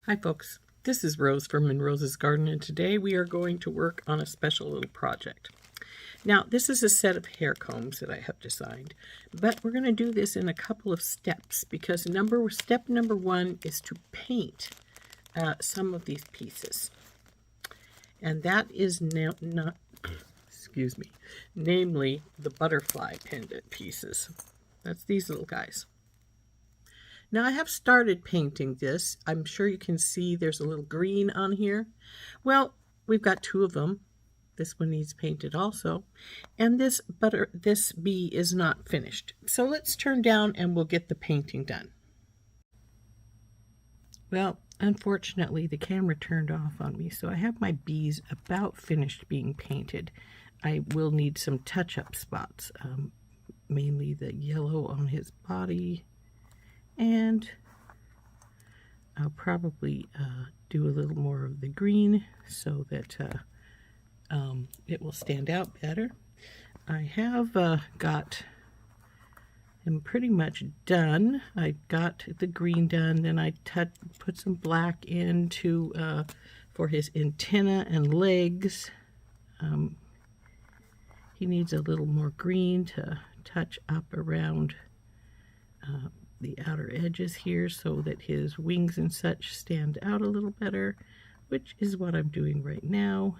Hi folks, this is Rose from Rose's Garden, and today we are going to work on a special little project. Now this is a set of hair combs that I have designed, but we're going to do this in a couple of steps because step number one is to paint some of these pieces, and that is namely the butterfly pendant pieces. That's these little guys. Now I have started painting this. I'm sure you can see there's a little green on here. Well, we've got two of them. This one needs painted also. And this bee is not finished. So let's turn down and we'll get the painting done. Well, unfortunately the camera turned off on me, so I have my bees about finished being painted. I will need some touch-up spots, mainly the yellow on his body. And I'll probably do a little more of the green so that it will stand out better. I have got him pretty much done. I got the green done, then I put some black into for his antenna and legs. He needs a little more green to touch up around the outer edges here so that his wings and such stand out a little better, which is what I'm doing right now.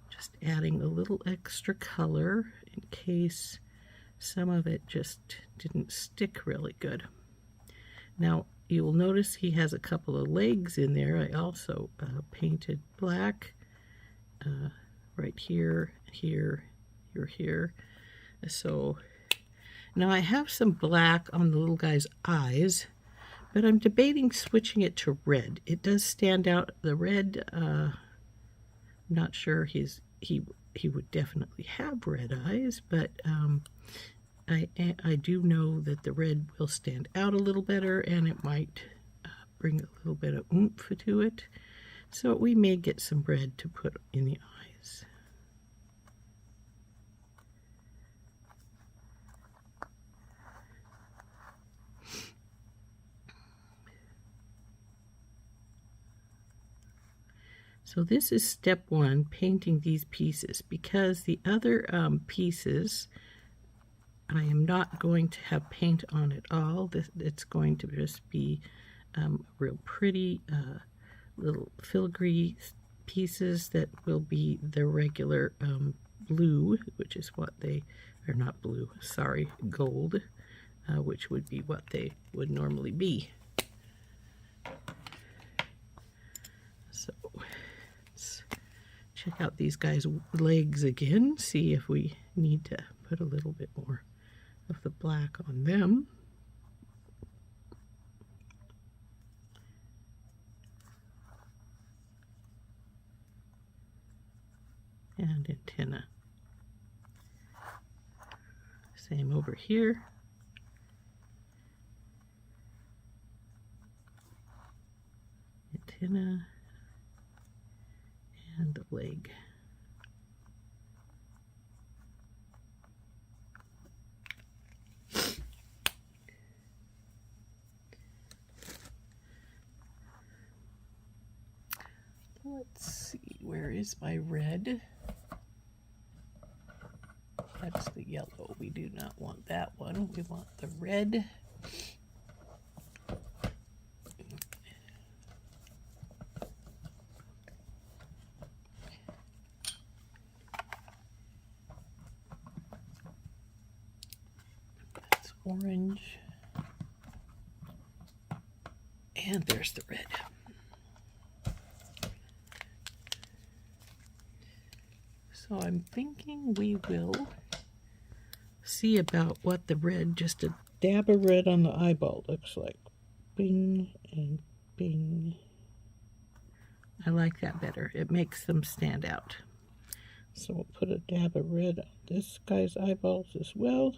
Just adding a little extra color in case some of it just didn't stick really good. Now you'll notice he has a couple of legs in there. I also painted black right here, here, here. So now I have some black on the little guy's eyes, but I'm debating switching it to red. It does stand out. The red, I'm not sure he would definitely have red eyes, but I do know that the red will stand out a little better, and it might bring a little bit of oomph to it. So we may get some red to put in the eyes. So this is step one, painting these pieces, because the other pieces I am not going to have paint on at all. It's going to just be real pretty little filigree pieces that will be the regular blue, which is what they are, not blue, sorry, gold, which would be what they would normally be. So let's check out these guys' legs again, see if we need to put a little bit more of the black on them. And antenna. Same over here. Antenna and the leg. Let's see, where is my red? That's the yellow. We do not want that one. We want the red. That's orange. And there's the red. So I'm thinking we will see about what the red, just a dab of red on the eyeball looks like. Bing and bing. I like that better. It makes them stand out. So we'll put a dab of red on this guy's eyeballs as well.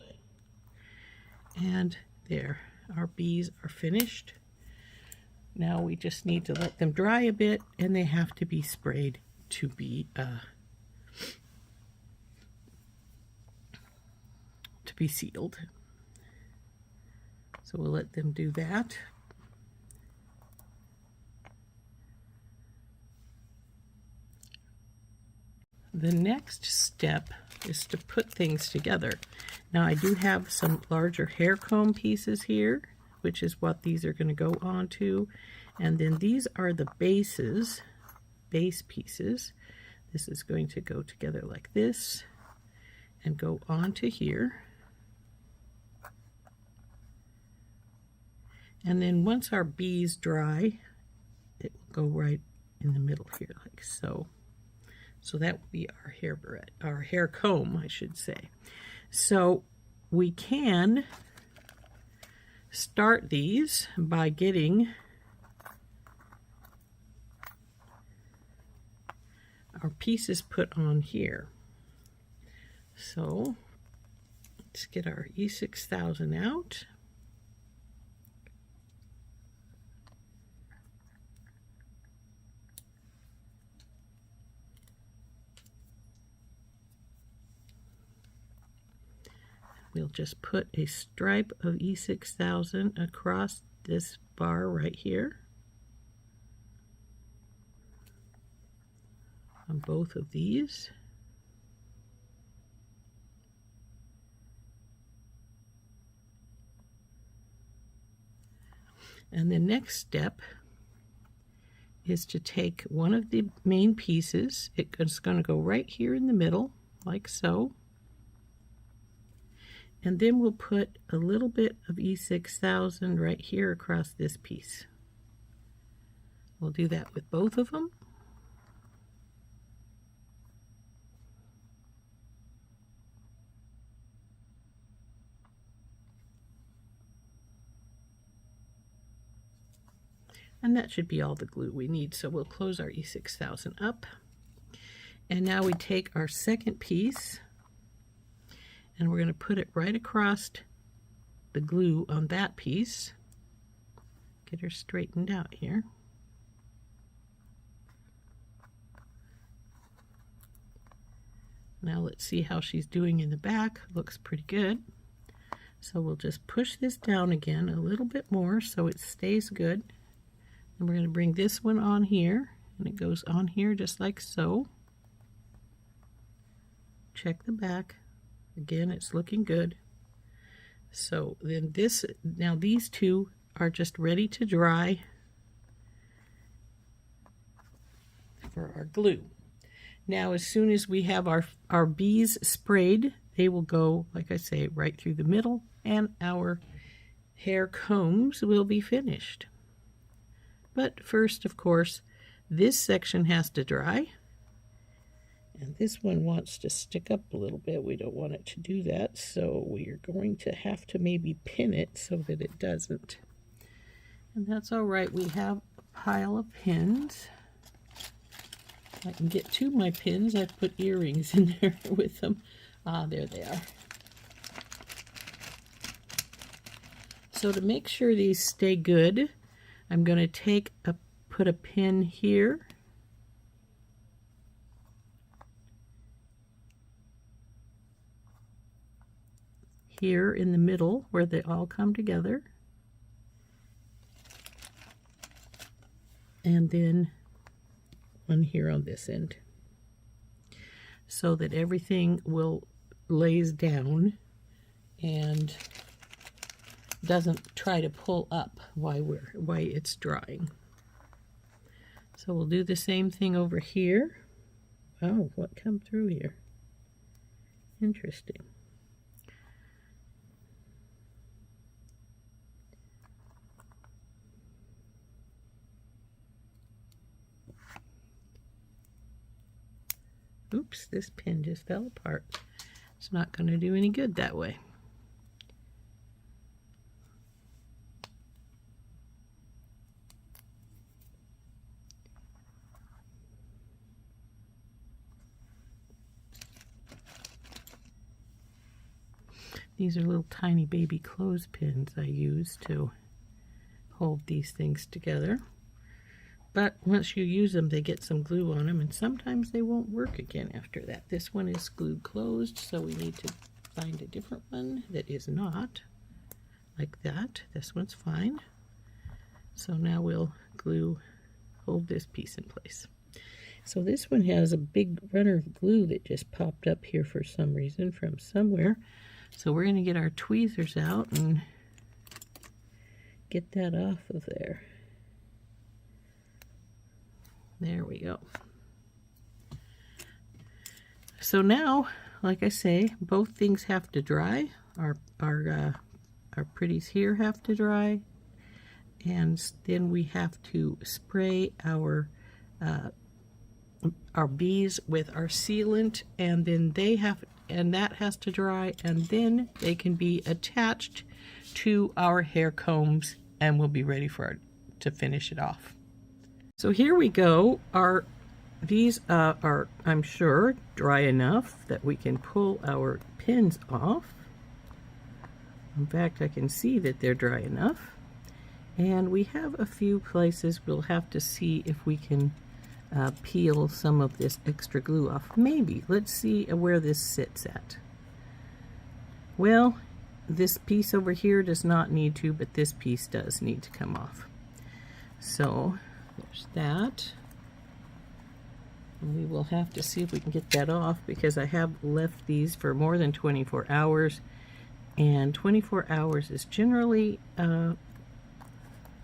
And there, our bees are finished. Now we just need to let them dry a bit, and they have to be sprayed to be sealed. So we'll let them do that. the next step is to put things together. Now I do have some larger hair comb pieces here, which is what these are going to go onto. And then these are the base pieces. This is going to go together like this and go onto here. And then once our bees dry, it will go right in the middle here, like so. So that will be our hair barrette, our hair comb, I should say. So we can start these by getting our pieces put on here. So let's get our E6000 out. We'll just put a stripe of E6000 across this bar right here on both of these. And the next step is to take one of the main pieces. It's going to go right here in the middle, like so. And then we'll put a little bit of E6000 right here across this piece. We'll do that with both of them. And that should be all the glue we need. So we'll close our E6000 up. And now we take our second piece and we're going to put it right across the glue on that piece. Get her straightened out here. Now let's see how she's doing in the back. Looks pretty good. So we'll just push this down again a little bit more so it stays good. And we're going to bring this one on here, and it goes on here just like so. Check the back. Again, it's looking good. So then now these two are just ready to dry for our glue. Now as soon as we have our bees sprayed, they will go, like I say, right through the middle, and our hair combs will be finished. But first, of course, this section has to dry. And this one wants to stick up a little bit. We don't want it to do that, so we are going to have to maybe pin it so that it doesn't. And that's all right. We have a pile of pins. I can get to my pins. I've put earrings in there with them. Ah, there they are. So to make sure these stay good, I'm going to put a pin here. Here in the middle where they all come together. And then one here on this end. So that everything will lays down and doesn't try to pull up while it's drying. So we'll do the same thing over here. Oh, what come through here? Interesting. Oops, this pin just fell apart. It's not going to do any good that way. These are little tiny baby clothespins I use to hold these things together. But once you use them, they get some glue on them, and sometimes they won't work again after that. This one is glued closed, so we need to find a different one that is not like that. This one's fine. So now we'll hold this piece in place. So this one has a big runner of glue that just popped up here for some reason from somewhere. So we're going to get our tweezers out and get that off of there. There we go. So now, like I say, both things have to dry. Our pretties here have to dry, and then we have to spray our bees with our sealant, and then that has to dry, and then they can be attached to our hair combs, and we'll be ready to finish it off. So here we go. These are, I'm sure, dry enough that we can pull our pins off. In fact, I can see that they're dry enough. And we have a few places we'll have to see if we can peel some of this extra glue off. Maybe. Let's see where this sits at. Well, this piece over here does not need to, but this piece does need to come off. So there's that. We will have to see if we can get that off, because I have left these for more than 24 hours, and 24 hours is generally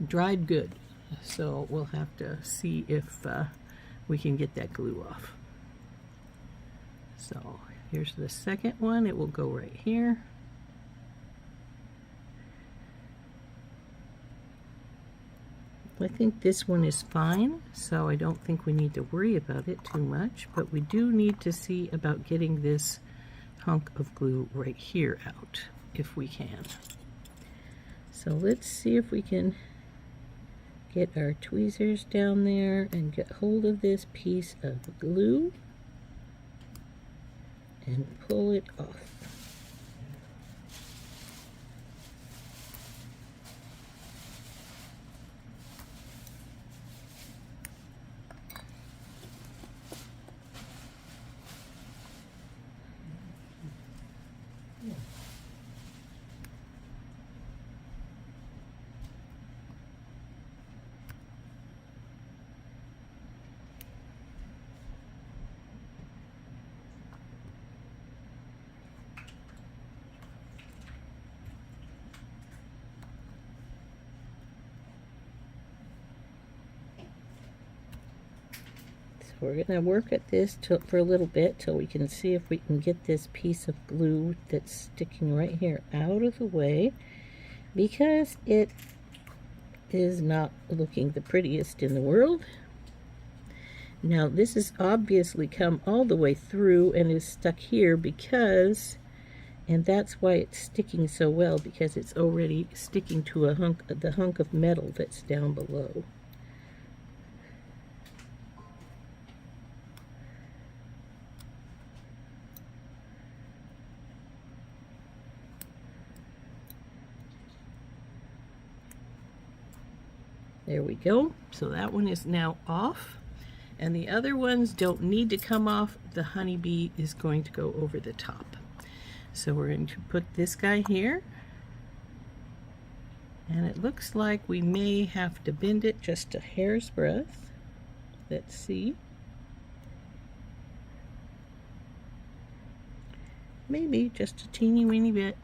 dried good. So we'll have to see if we can get that glue off. So here's the second one. It will go right here. I think this one is fine, so I don't think we need to worry about it too much, but we do need to see about getting this hunk of glue right here out, if we can. So let's see if we can get our tweezers down there and get hold of this piece of glue and pull it off. We're going to work at this for a little bit till we can see if we can get this piece of glue that's sticking right here out of the way, because it is not looking the prettiest in the world. Now this has obviously come all the way through and is stuck here and that's why it's sticking so well, because it's already sticking to the hunk of metal that's down below. There we go. So that one is now off, and the other ones don't need to come off. The honeybee is going to go over the top. So we're going to put this guy here, and it looks like we may have to bend it just a hair's breadth. Let's see. Maybe just a teeny weeny bit.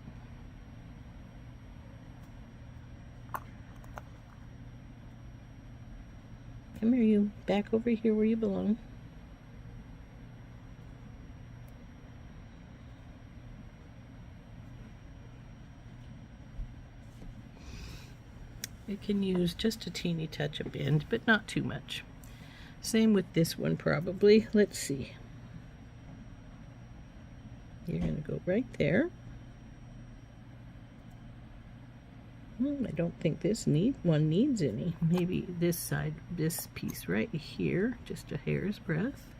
Come here, you. Back over here where you belong. It can use just a teeny touch of bend, but not too much. Same with this one probably. Let's see. You're going to go right there. I don't think this one needs any. Maybe this side, this piece right here, just a hair's breadth.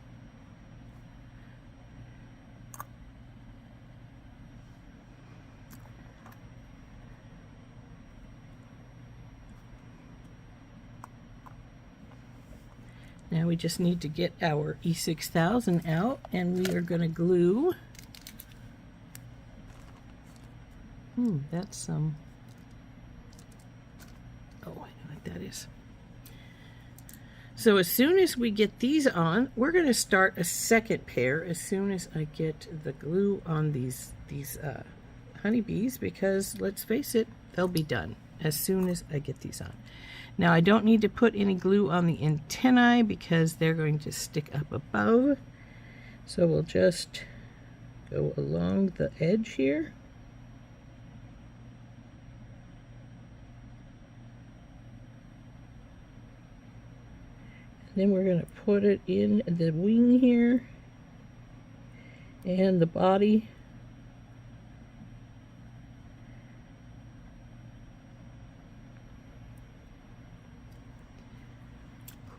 Now we just need to get our E6000 out, and we are going to glue. That's some. Oh, I know what that is. So as soon as we get these on, we're going to start a second pair as soon as I get the glue on these honeybees, because let's face it, they'll be done as soon as I get these on. Now I don't need to put any glue on the antennae because they're going to stick up above. So we'll just go along the edge here. Then we're going to put it in the wing here and the body.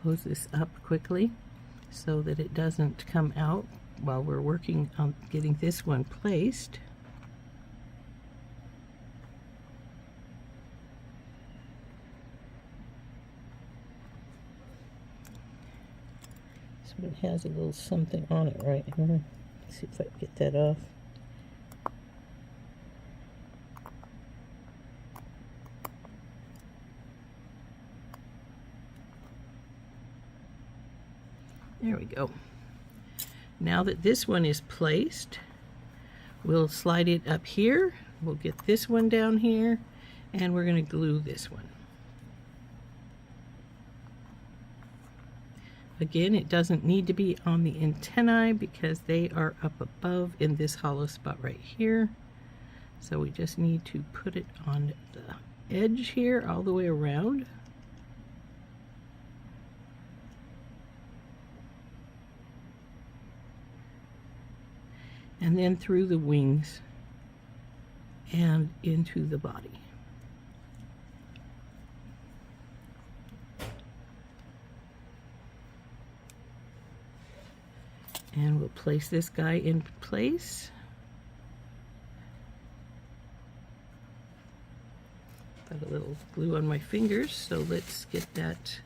Close this up quickly so that it doesn't come out while we're working on getting this one placed. This one has a little something on it right here. Let's see if I can get that off. There we go. Now that this one is placed, we'll slide it up here. We'll get this one down here, and we're going to glue this one. Again, it doesn't need to be on the antennae because they are up above in this hollow spot right here. So we just need to put it on the edge here all the way around. And then through the wings and into the body. And we'll place this guy in place. Got a little glue on my fingers, so let's get that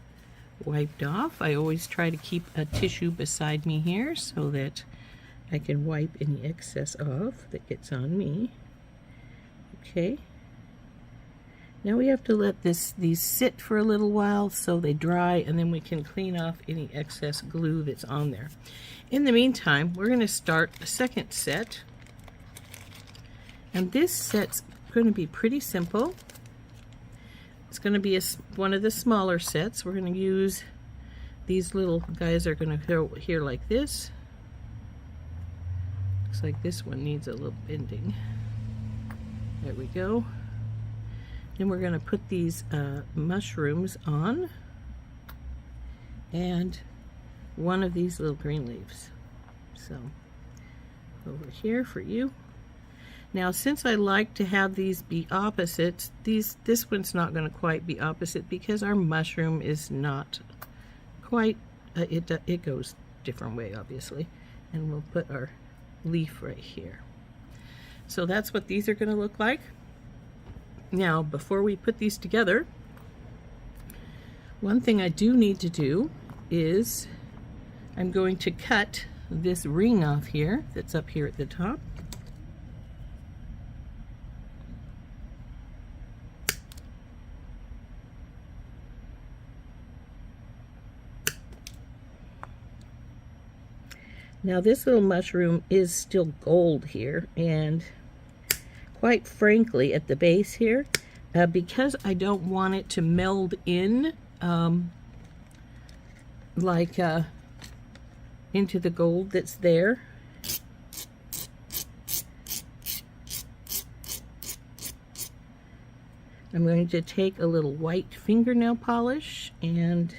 wiped off. I always try to keep a tissue beside me here so that I can wipe any excess off that gets on me. Okay. Now we have to let these sit for a little while so they dry, and then we can clean off any excess glue that's on there. In the meantime, we're going to start a second set. And this set's going to be pretty simple. It's going to be one of the smaller sets. We're going to use these little guys are going to go here like this. Looks like this one needs a little bending. There we go. Then we're going to put these mushrooms on and one of these little green leaves. So over here for you. Now since I like to have these be opposites, this one's not going to quite be opposite because our mushroom is not quite, it goes different way obviously. And we'll put our leaf right here. So that's what these are going to look like. Now before we put these together, one thing I do need to do is I'm going to cut this ring off here that's up here at the top. Now this little mushroom is still gold here, and quite frankly at the base here, because I don't want it to meld in into the gold that's there, I'm going to take a little white fingernail polish and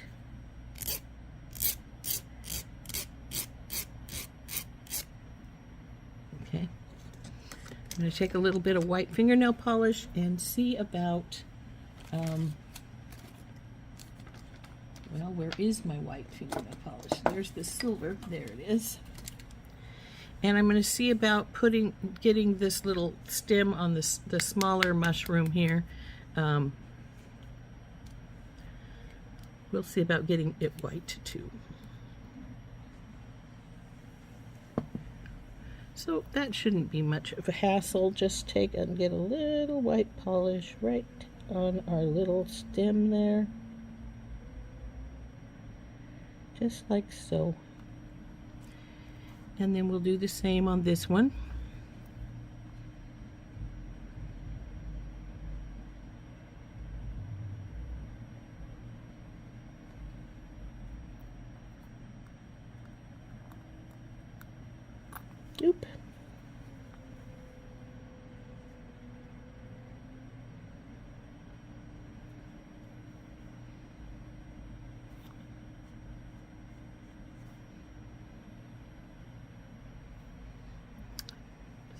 I'm going to take a little bit of white fingernail polish and see about, well, where is my white fingernail polish? There's the silver, there it is. And I'm going to see about getting this little stem on the smaller mushroom here. We'll see about getting it white too. So that shouldn't be much of a hassle. Just take and get a little white polish right on our little stem there. just like so. And then we'll do the same on this one. Oop.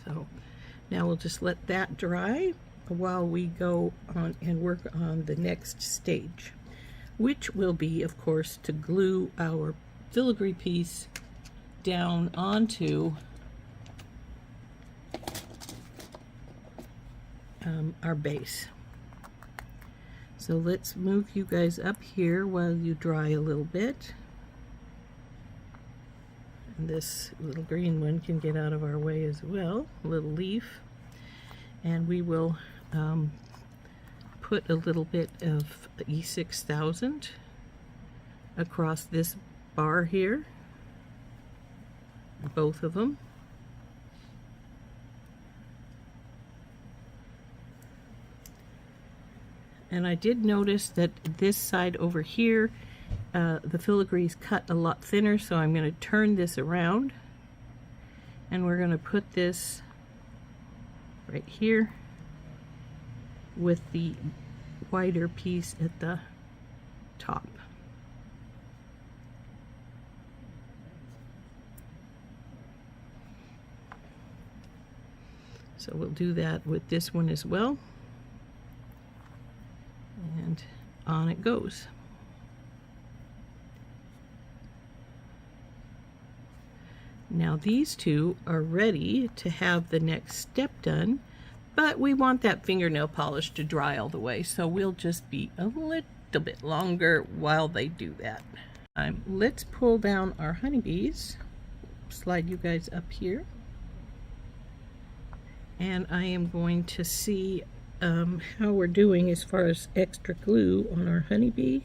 So now we'll just let that dry while we go on and work on the next stage, which will be, of course, to glue our filigree piece down onto our base. So let's move you guys up here while you dry a little bit. And this little green one can get out of our way as well, a little leaf. And we will put a little bit of E6000 across this bar here, both of them. And I did notice that this side over here, the filigree is cut a lot thinner, so I'm going to turn this around and we're going to put this right here with the wider piece at the top. So we'll do that with this one as well. And on it goes. Now these two are ready to have the next step done, but we want that fingernail polish to dry all the way, so we'll just be a little bit longer while they do that. Let's pull down our honeybees. Slide you guys up here. And I am going to see how we're doing as far as extra glue on our honeybee.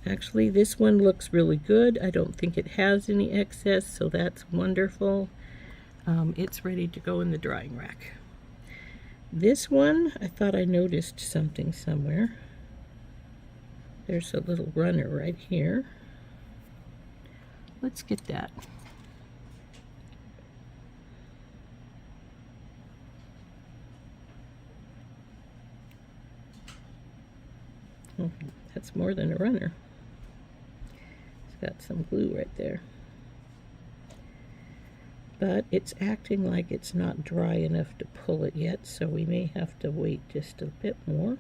Actually, this one looks really good. I don't think it has any excess, so that's wonderful. It's ready to go in the drying rack. This one, I thought I noticed something somewhere. There's a little runner right here. Let's get that. Oh, that's more than a runner. It's got some glue right there. But it's acting like it's not dry enough to pull it yet, so we may have to wait just a bit more.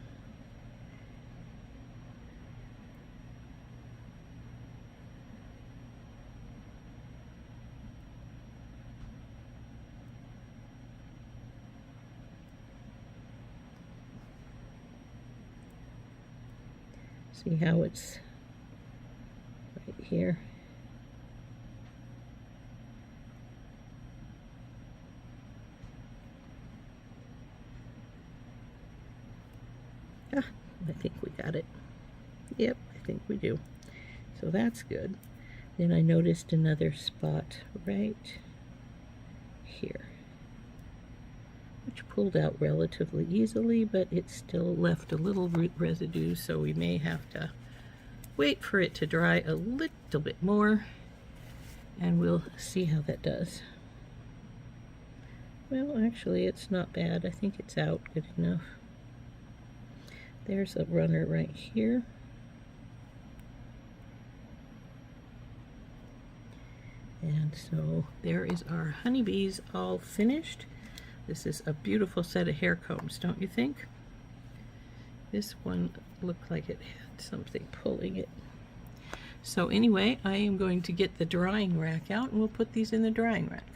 See how it's right here? Ah, I think we got it. Yep, I think we do. So that's good. Then I noticed another spot right here, which pulled out relatively easily, but it still left a little root residue, so we may have to wait for it to dry a little bit more, and we'll see how that does. Well, actually, it's not bad. I think it's out good enough. There's a runner right here. And so there is our honeybees all finished. This is a beautiful set of hair combs, don't you think? This one looked like it had something pulling it. So anyway, I am going to get the drying rack out and we'll put these in the drying rack.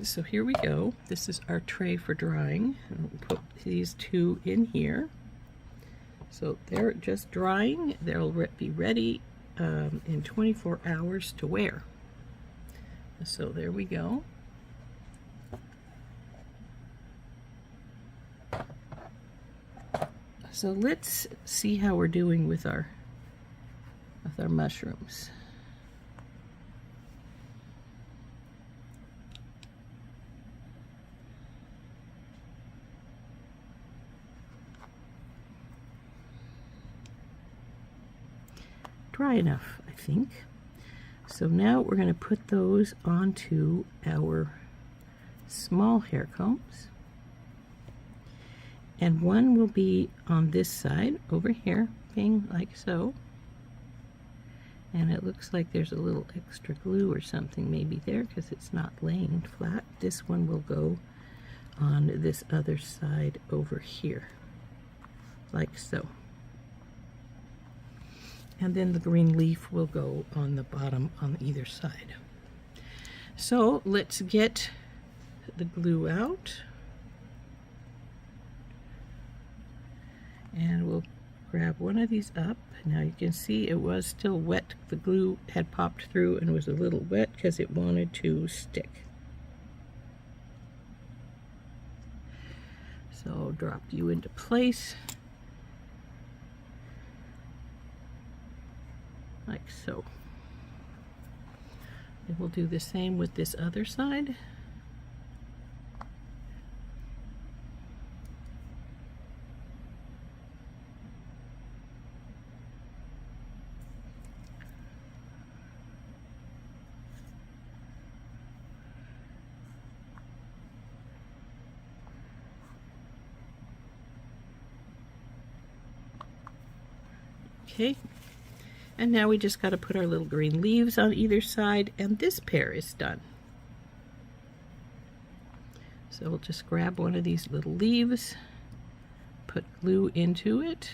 So here we go. This is our tray for drying. And we'll put these two in here. So they're just drying. They'll be ready in 24 hours to wear. So there we go. So let's see how we're doing with our mushrooms. dry enough, I think. So now we're going to put those onto our small hair combs. And one will be on this side over here, being like so. And it looks like there's a little extra glue or something maybe there because it's not laying flat. This one will go on this other side over here, like so. And then the green leaf will go on the bottom on either side. So let's get the glue out. And we'll grab one of these up. Now you can see it was still wet. The glue had popped through and was a little wet because it wanted to stick. So drop you into place. Like so. And we'll do the same with this other side. Okay, and now we just got to put our little green leaves on either side, and this pair is done. So we'll just grab one of these little leaves, put glue into it,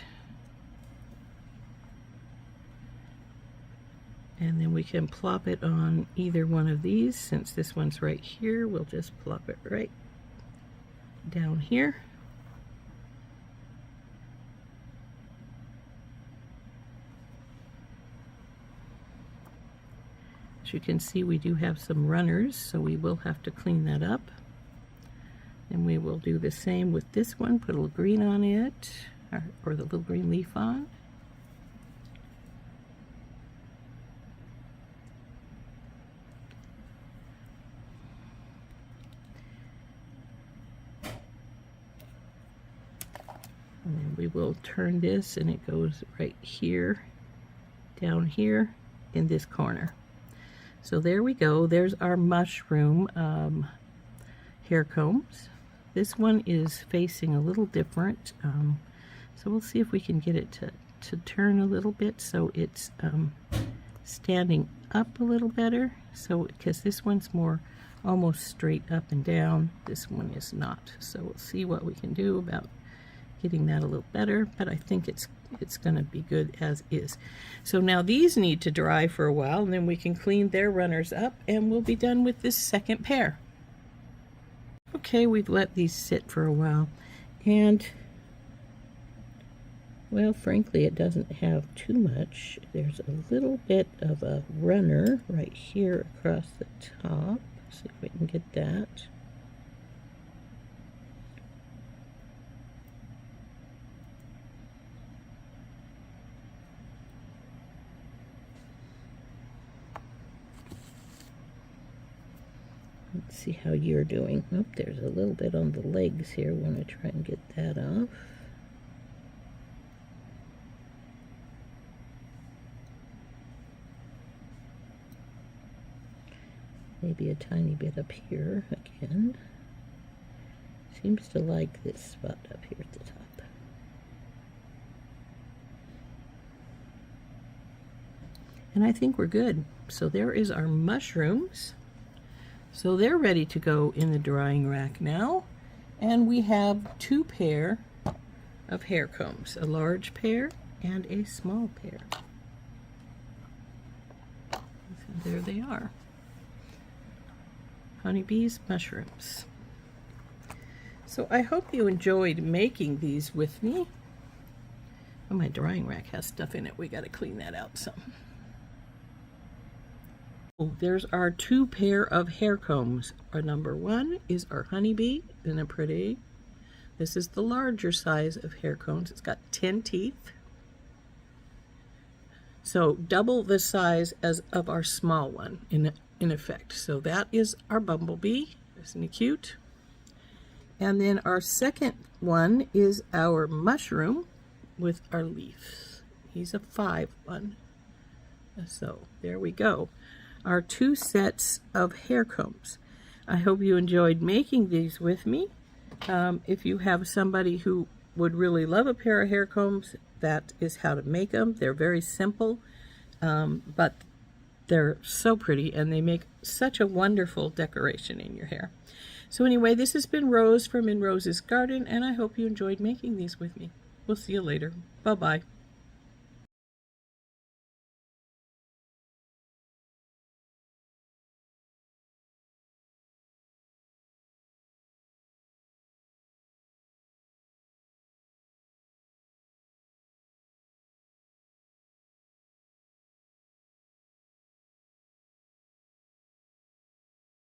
and then we can plop it on either one of these. Since this one's right here, we'll just plop it right down here. As you can see, we do have some runners, so we will have to clean that up. And we will do the same with this one, put a little green on it, or the little green leaf on. And then we will turn this, and it goes right here, down here, in this corner. So there we go. There's our mushroom hair combs. This one is facing a little different. So we'll see if we can get it to turn a little bit so it's standing up a little better. So because this one's more almost straight up and down, this one is not. So we'll see what we can do about getting that a little better, but I think it's going to be good as is. So now these need to dry for a while, and then we can clean their runners up, and we'll be done with this second pair. Okay, we've let these sit for a while, and well, frankly, it doesn't have too much. There's a little bit of a runner right here across the top. See if we can get that. Let's see how you're doing. Oh, there's a little bit on the legs here. Want to try and get that off. Maybe a tiny bit up here again. Seems to like this spot up here at the top. And I think we're good. So there is our mushrooms. So they're ready to go in the drying rack now. And we have two pair of hair combs, a large pair and a small pair. So there they are. Honeybees mushrooms. So I hope you enjoyed making these with me. Oh, my drying rack has stuff in it. We got to clean that out some. There's our two pair of hair combs. Our number one is our honeybee. Isn't it pretty? This is the larger size of hair combs. It's got 10 teeth. So double the size as of our small one in effect. So that is our bumblebee. Isn't he cute? And then our second one is our mushroom with our leaves. He's a 5 one. So there we go, our 2 sets of hair combs. I hope you enjoyed making these with me. If you have somebody who would really love a pair of hair combs, that is how to make them. They're very simple, but they're so pretty, and they make such a wonderful decoration in your hair. So anyway, this has been Rose from In Rose's Garden, and I hope you enjoyed making these with me. We'll see you later. Bye-bye.